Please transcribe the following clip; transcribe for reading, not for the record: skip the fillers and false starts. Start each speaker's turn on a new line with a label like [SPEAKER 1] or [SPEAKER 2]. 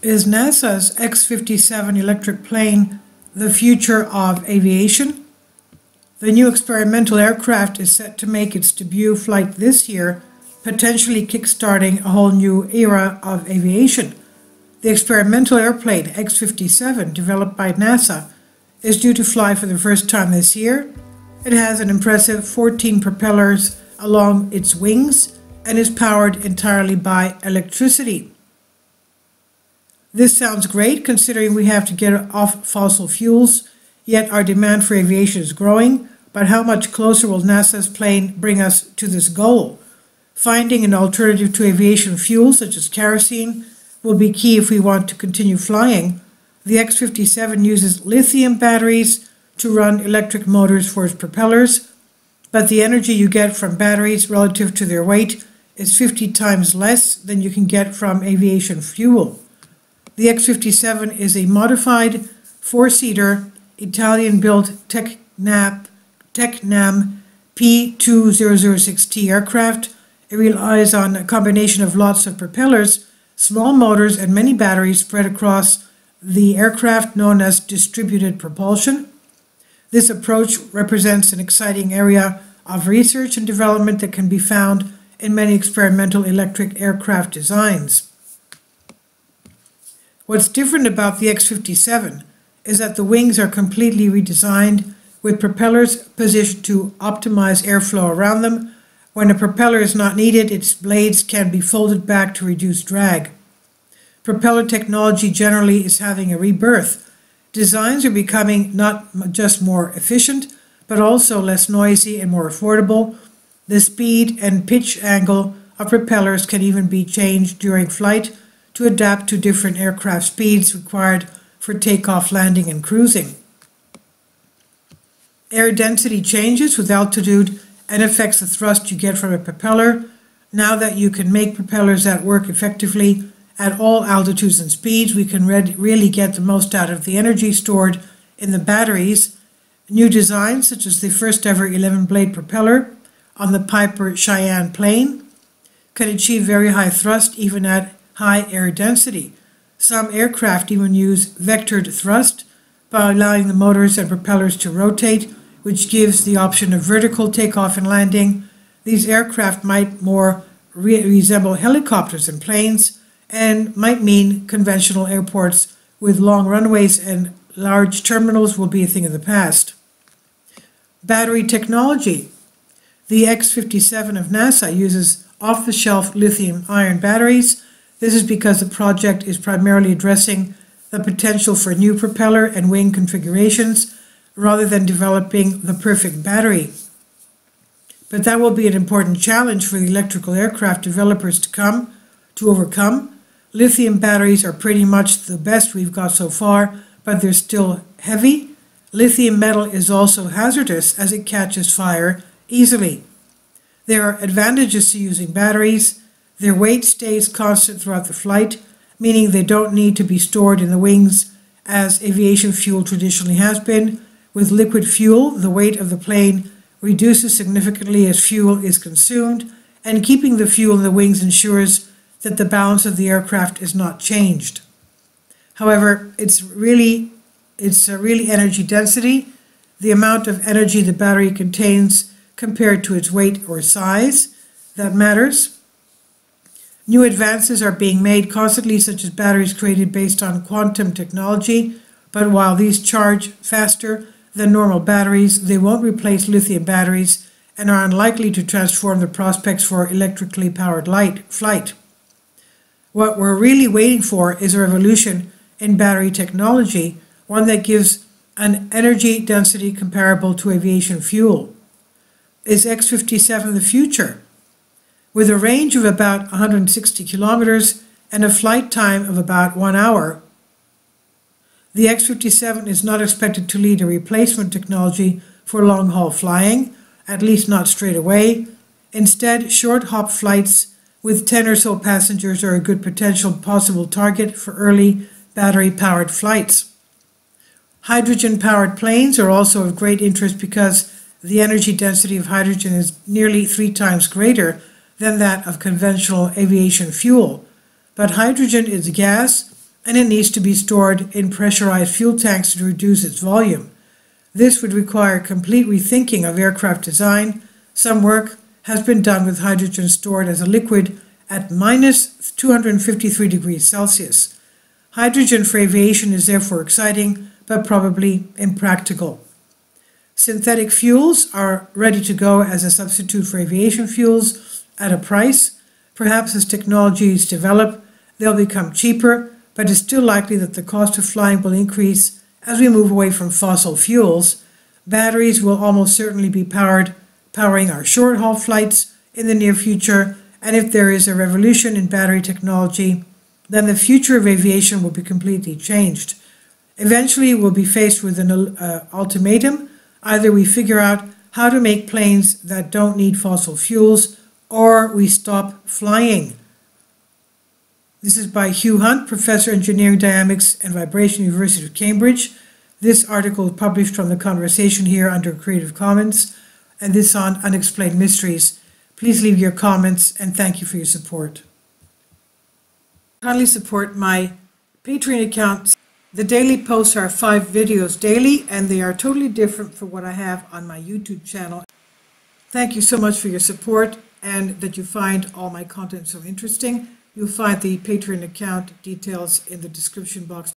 [SPEAKER 1] Is NASA's X-57 electric plane the future of aviation? The new experimental aircraft is set to make its debut flight this year, potentially kickstarting a whole new era of aviation. The experimental airplane X-57, developed by NASA, is due to fly for the first time this year. It has an impressive 14 propellers along its wings and is powered entirely by electricity. This sounds great considering we have to get off fossil fuels, yet our demand for aviation is growing. But how much closer will NASA's plane bring us to this goal? Finding an alternative to aviation fuel, such as kerosene, will be key if we want to continue flying. The X-57 uses lithium batteries to run electric motors for its propellers, but the energy you get from batteries relative to their weight is 50 times less than you can get from aviation fuel. The X-57 is a modified four-seater Italian-built Tecnam P2006T aircraft. It relies on a combination of lots of propellers, small motors, and many batteries spread across the aircraft, known as distributed propulsion. This approach represents an exciting area of research and development that can be found in many experimental electric aircraft designs. What's different about the X-57 is that the wings are completely redesigned, with propellers positioned to optimize airflow around them. When a propeller is not needed, its blades can be folded back to reduce drag. Propeller technology generally is having a rebirth. Designs are becoming not just more efficient, but also less noisy and more affordable. The speed and pitch angle of propellers can even be changed during flight to adapt to different aircraft speeds required for takeoff, landing, and cruising. Air density changes with altitude and affects the thrust you get from a propeller. Now that you can make propellers that work effectively at all altitudes and speeds, we can really get the most out of the energy stored in the batteries. New designs, such as the first ever 11-blade propeller on the Piper Cheyenne plane, can achieve very high thrust even at high air density. Some aircraft even use vectored thrust by allowing the motors and propellers to rotate, which gives the option of vertical takeoff and landing. These aircraft might more resemble helicopters and planes, and might mean conventional airports with long runways and large terminals will be a thing of the past. Battery technology. The X-57 of NASA uses off-the-shelf lithium-ion batteries. This is because the project is primarily addressing the potential for new propeller and wing configurations rather than developing the perfect battery. But that will be an important challenge for the electrical aircraft developers to overcome. Lithium batteries are pretty much the best we've got so far, but they're still heavy. Lithium metal is also hazardous as it catches fire easily. There are advantages to using batteries. Their weight stays constant throughout the flight, meaning they don't need to be stored in the wings as aviation fuel traditionally has been. With liquid fuel, the weight of the plane reduces significantly as fuel is consumed, and keeping the fuel in the wings ensures that the balance of the aircraft is not changed. However, it's really energy density, the amount of energy the battery contains compared to its weight or size, that matters. New advances are being made constantly, such as batteries created based on quantum technology, but while these charge faster than normal batteries, they won't replace lithium batteries and are unlikely to transform the prospects for electrically powered flight. What we're really waiting for is a revolution in battery technology, one that gives an energy density comparable to aviation fuel. Is X-57 the future? With a range of about 160 kilometers and a flight time of about 1 hour, the X-57 is not expected to lead a replacement technology for long-haul flying, at least not straight away. Instead, short-hop flights with 10 or so passengers are a good potential possible target for early battery-powered flights. Hydrogen-powered planes are also of great interest because the energy density of hydrogen is nearly 3 times greater than that of conventional aviation fuel. But hydrogen is gas, and it needs to be stored in pressurized fuel tanks to reduce its volume. This would require complete rethinking of aircraft design. Some work has been done with hydrogen stored as a liquid at minus 253 degrees Celsius. Hydrogen for aviation is therefore exciting, but probably impractical. Synthetic fuels are ready to go as a substitute for aviation fuels at a price. Perhaps as technologies develop, they'll become cheaper, but it's still likely that the cost of flying will increase as we move away from fossil fuels. Batteries will almost certainly be powering our short-haul flights in the near future, and if there is a revolution in battery technology, then the future of aviation will be completely changed. Eventually, we'll be faced with an ultimatum. Either we figure out how to make planes that don't need fossil fuels, or we stop flying. This is by Hugh Hunt, Professor of Engineering Dynamics and Vibration, University of Cambridge. This article is published from the conversation here under Creative Commons, and this on Unexplained Mysteries. Please leave your comments, and thank you for your support. Kindly support my Patreon account. The daily posts are 5 videos daily, and they are totally different from what I have on my YouTube channel. Thank you so much for your support and that you find all my content so interesting. You'll find the Patreon account details in the description box.